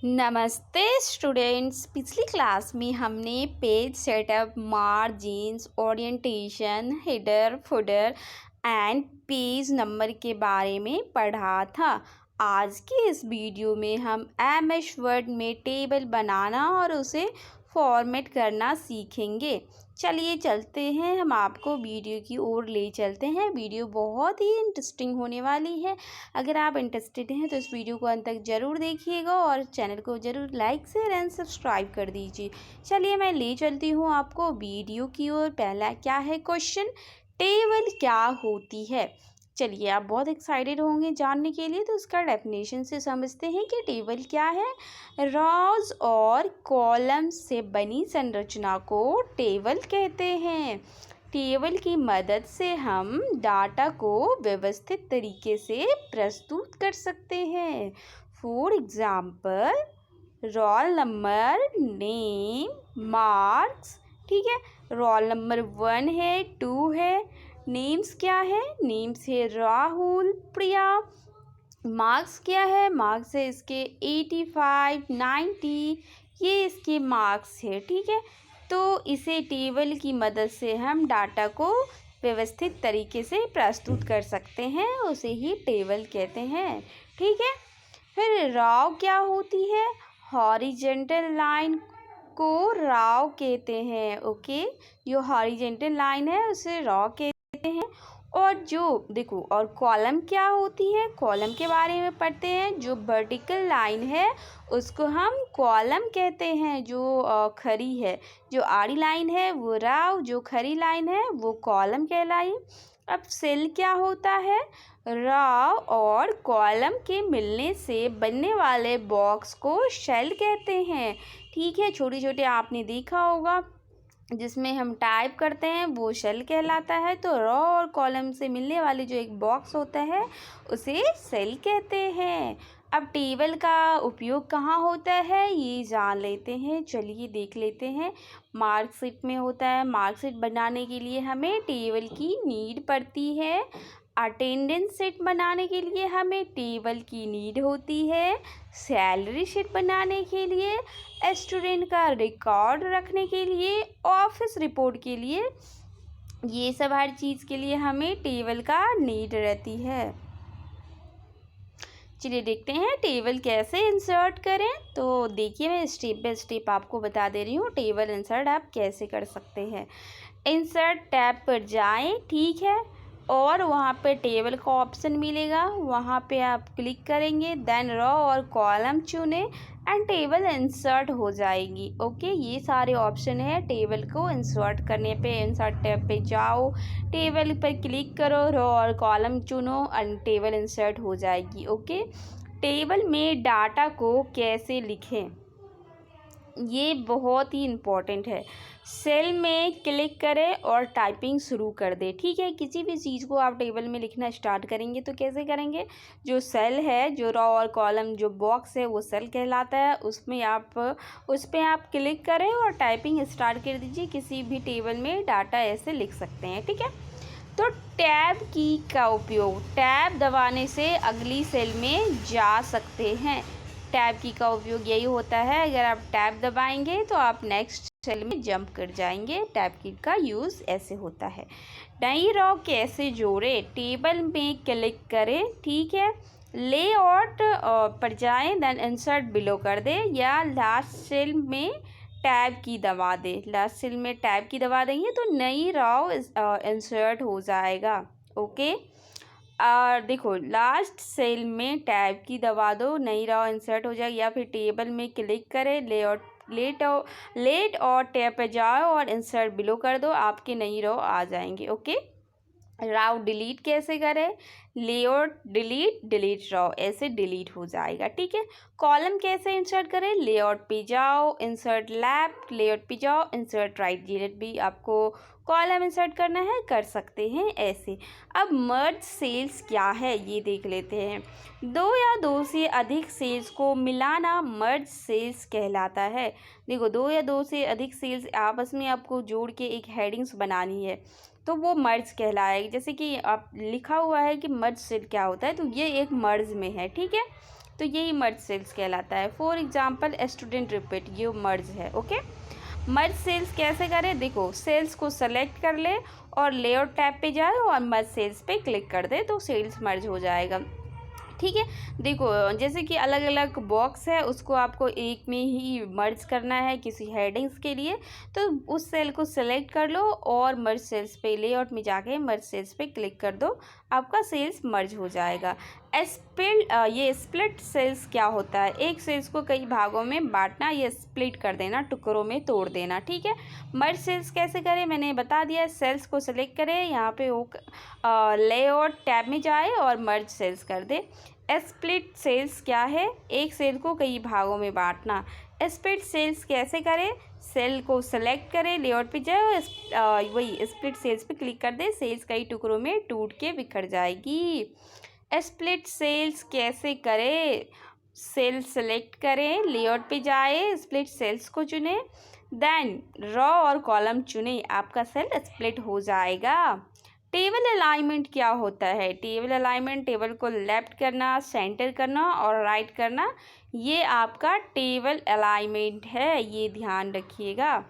नमस्ते स्टूडेंट्स। पिछली क्लास में हमने page setup, margins, orientation, header, footer and page number के बारे में पढ़ा था। आज के इस वीडियो में हम एमएस वर्ड में टेबल बनाना और उसे फॉर्मेट करना सीखेंगे। चलिए चलते हैं, हम आपको वीडियो की ओर ले चलते हैं। वीडियो बहुत ही इंटरेस्टिंग होने वाली है। अगर आप इंटरेस्टेड हैं तो इस वीडियो को अंत तक ज़रूर देखिएगा और चैनल को ज़रूर लाइक शेयर एंड सब्सक्राइब कर दीजिए। चलिए मैं ले चलती हूँ आपको वीडियो की ओर। पहला क्या है क्वेश्चन, टेबल क्या होती है। चलिए आप बहुत एक्साइटेड होंगे जानने के लिए, तो इसका डेफिनेशन से समझते हैं कि टेबल क्या है। रॉज और कॉलम से बनी संरचना को टेबल कहते हैं। टेबल की मदद से हम डाटा को व्यवस्थित तरीके से प्रस्तुत कर सकते हैं। For example, roll number, name, marks. ठीक है, रोल नंबर 1 है, 2 है। नेम्स क्या है, नेम्स है राहुल, प्रिया। मार्क्स क्या है, मार्क्स है इसके 85, 90, ये इसके मार्क्स है। ठीक है, तो इसे टेबल की मदद से हम डाटा को व्यवस्थित तरीके से प्रस्तुत कर सकते हैं, उसे ही टेबल कहते हैं। ठीक है, फिर राव क्या होती है। हॉरिजेंटल लाइन को राव कहते हैं। ओके, जो हॉरिजेंटल लाइन है उसे राव कहते हैं। और जो देखो, और कॉलम क्या होती है, कॉलम के बारे में पढ़ते हैं। जो वर्टिकल लाइन है उसको हम कॉलम कहते हैं, जो खड़ी है। जो आड़ी लाइन है वो राव, जो खड़ी लाइन है वो कॉलम कहलाई। अब सेल क्या होता है, राव और कॉलम के मिलने से बनने वाले बॉक्स को शेल कहते हैं। ठीक है, छोटे छोटे आपने देखा होगा जिसमें हम टाइप करते हैं वो शेल कहलाता है। तो रॉ और कॉलम से मिलने वाले जो एक बॉक्स होता है उसे सेल कहते हैं। अब टेबल का उपयोग कहाँ होता है ये जान लेते हैं। चलिए देख लेते हैं। मार्कशीट में होता है। मार्कशीट बनाने के लिए हमें टेबल की नीड पड़ती है। अटेंडेंस शीट बनाने के लिए हमें टेबल की नीड होती है। सैलरी शीट बनाने के लिए, स्टूडेंट का रिकॉर्ड रखने के लिए, ऑफिस रिपोर्ट के लिए, ये सब हर चीज़ के लिए हमें टेबल का नीड रहती है। चलिए देखते हैं टेबल कैसे इंसर्ट करें। तो देखिए मैं स्टेप बाय स्टेप आपको बता दे रही हूँ टेबल इंसर्ट आप कैसे कर सकते हैं। इंसर्ट टैब पर जाएं, ठीक है, और वहाँ पे टेबल का ऑप्शन मिलेगा, वहाँ पे आप क्लिक करेंगे। देन रॉ और कॉलम चुने एंड टेबल इंसर्ट हो जाएगी। ओके, ये सारे ऑप्शन है टेबल को इंसर्ट करने पे। इंसर्ट टैब पे जाओ, टेबल पर क्लिक करो, रॉ और कॉलम चुनो एंड टेबल इंसर्ट हो जाएगी। ओके, टेबल में डाटा को कैसे लिखें ये बहुत ही इम्पोर्टेंट है। सेल में क्लिक करें और टाइपिंग शुरू कर दें। ठीक है, किसी भी चीज़ को आप टेबल में लिखना स्टार्ट करेंगे तो कैसे करेंगे, जो सेल है, जो रॉ और कॉलम जो बॉक्स है वो सेल कहलाता है, उसमें आप उस पर आप क्लिक करें और टाइपिंग स्टार्ट कर दीजिए। किसी भी टेबल में डाटा ऐसे लिख सकते हैं। ठीक है, तो टैब की का उपयोग, टैब दबाने से अगली सेल में जा सकते हैं। टैब की का उपयोग यही होता है, अगर आप टैब दबाएंगे तो आप नेक्स्ट सेल में जंप कर जाएंगे। टैब की का यूज़ ऐसे होता है। नई रॉ कैसे जोड़े, टेबल में क्लिक करें, ठीक है, लेआउट पर जाएं, देन इंसर्ट बिलो कर दें या लास्ट सेल में टैब की दबा दें। लास्ट सेल में टैब की दबा देंगे तो नई रॉ इंसर्ट हो जाएगा। ओके, और देखो लास्ट सेल में टैब की दबा दो, नई रॉ इंसर्ट हो जाएगी। या फिर टेबल में क्लिक करें, लेट और टैब पे जाओ और इंसर्ट बिलो कर दो, आपके नई रॉ आ जाएंगे। ओके, रॉ डिलीट कैसे करें, लेआउट डिलीट, डिलीट रॉ, ऐसे डिलीट हो जाएगा। ठीक है, कॉलम कैसे इंसर्ट करें, लेआउट पे जाओ, इंसर्ट लेफ्ट, लेआउट पे जाओ, इंसर्ट राइट, डिलीट भी आपको कॉलम इंसर्ट करना है कर सकते हैं ऐसे। अब मर्ज सेल्स क्या है ये देख लेते हैं। दो या दो से अधिक सेल्स को मिलाना मर्ज सेल्स कहलाता है। देखो, दो या दो से अधिक सेल्स आपस में आपको जोड़ के एक हेडिंग्स बनानी है तो वो मर्ज कहलाएगी। जैसे कि आप लिखा हुआ है कि मर्ज सेल क्या होता है, तो ये एक मर्ज में है। ठीक है, तो तो यही मर्ज सेल्स कहलाता है। फॉर एग्जांपल स्टूडेंट रिपीट, ये मर्ज है। ओके, मर्ज सेल्स कैसे करें, देखो सेल्स को सेलेक्ट कर ले और लेआउट टैब पे जाए और मर्ज सेल्स पे क्लिक कर दे तो सेल्स मर्ज हो जाएगा। ठीक है, देखो जैसे कि अलग अलग बॉक्स है, उसको आपको एक में ही मर्ज करना है किसी हेडिंग्स के लिए, तो उस सेल को सिलेक्ट कर लो और मर्ज सेल्स पे लेआउट में जाके मर्ज सेल्स पे क्लिक कर दो, आपका सेल्स मर्ज हो जाएगा। ये स्प्लिट सेल्स क्या होता है, एक सेल्स को कई भागों में बांटना, ये स्प्लिट कर देना, टुकड़ों में तोड़ देना। ठीक है, मर्ज सेल्स कैसे करें मैंने बता दिया। सेल्स को सिलेक्ट करें, यहाँ पे वो लेआउट टैब में जाए और मर्ज सेल्स कर दे। स्प्लिट सेल्स क्या है, एक सेल को कई भागों में बांटना। स्प्लिट सेल्स कैसे करें, सेल को सेलेक्ट करें, लेआउट पे जाए और वही स्प्लिट सेल्स पे क्लिक कर दे, सेल्स कई टुकड़ों में टूट के बिखर जाएगी। स्प्लिट सेल्स कैसे करें, सेल सेलेक्ट करें, लेआउट पे जाए, स्प्लिट सेल्स को चुने, देन रो और कॉलम चुने, आपका सेल स्प्लिट हो जाएगा। टेबल अलाइनमेंट क्या होता है, टेबल अलाइनमेंट टेबल को लेफ्ट करना, सेंटर करना और राइट करना, ये आपका टेबल अलाइनमेंट है, ये ध्यान रखिएगा।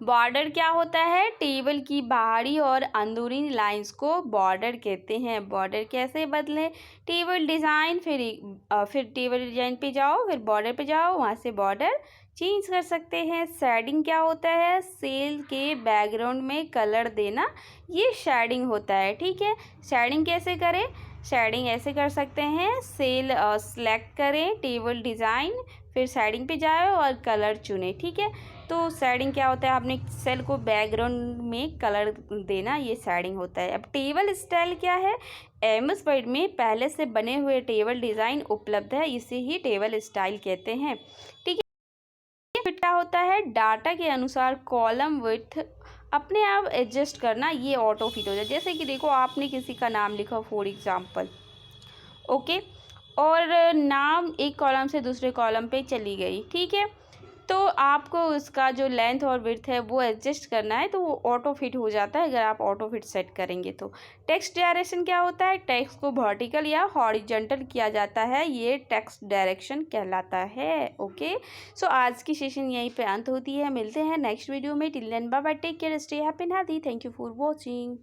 बॉर्डर क्या होता है, टेबल की बाहरी और अंदरूनी लाइंस को बॉर्डर कहते हैं। बॉर्डर कैसे बदलें, टेबल डिज़ाइन, फिर टेबल डिज़ाइन पे जाओ, फिर बॉर्डर पे जाओ, वहाँ से बॉर्डर चेंज कर सकते हैं। शेडिंग क्या होता है, सेल के बैकग्राउंड में कलर देना, ये शेडिंग होता है। ठीक है, शेडिंग कैसे करें, शेडिंग ऐसे कर सकते हैं, सेल सेलेक्ट करें, टेबल डिज़ाइन, फिर शेडिंग पे जाए और कलर चुने। ठीक है, तो शेडिंग क्या होता है, आपने सेल को बैकग्राउंड में कलर देना, ये शेडिंग होता है। अब टेबल स्टाइल क्या है, एमएस वर्ड में पहले से बने हुए टेबल डिज़ाइन उपलब्ध है, इसे ही टेबल स्टाइल कहते हैं। ठीक है, फिर क्या होता है, डाटा के अनुसार कॉलम विड्थ अपने आप एडजस्ट करना, ये ऑटो फिट हो जाए। जैसे कि देखो आपने किसी का नाम लिखा फॉर एग्जाम्पल, ओके, और नाम एक कॉलम से दूसरे कॉलम पे चली गई। ठीक है, तो आपको उसका जो लेंथ और विड्थ है वो एडजस्ट करना है, तो वो ऑटो फिट हो जाता है अगर आप ऑटो फिट सेट करेंगे तो। टेक्स्ट डायरेक्शन क्या होता है, टेक्स्ट को वर्टिकल या हॉरिजॉन्टल किया जाता है, ये टेक्स्ट डायरेक्शन कहलाता है। ओके, सो आज की सेशन यहीं पे अंत होती है, मिलते हैं नेक्स्ट वीडियो में। Till then bye bye, take care, stay happy and healthy, thank you for watching.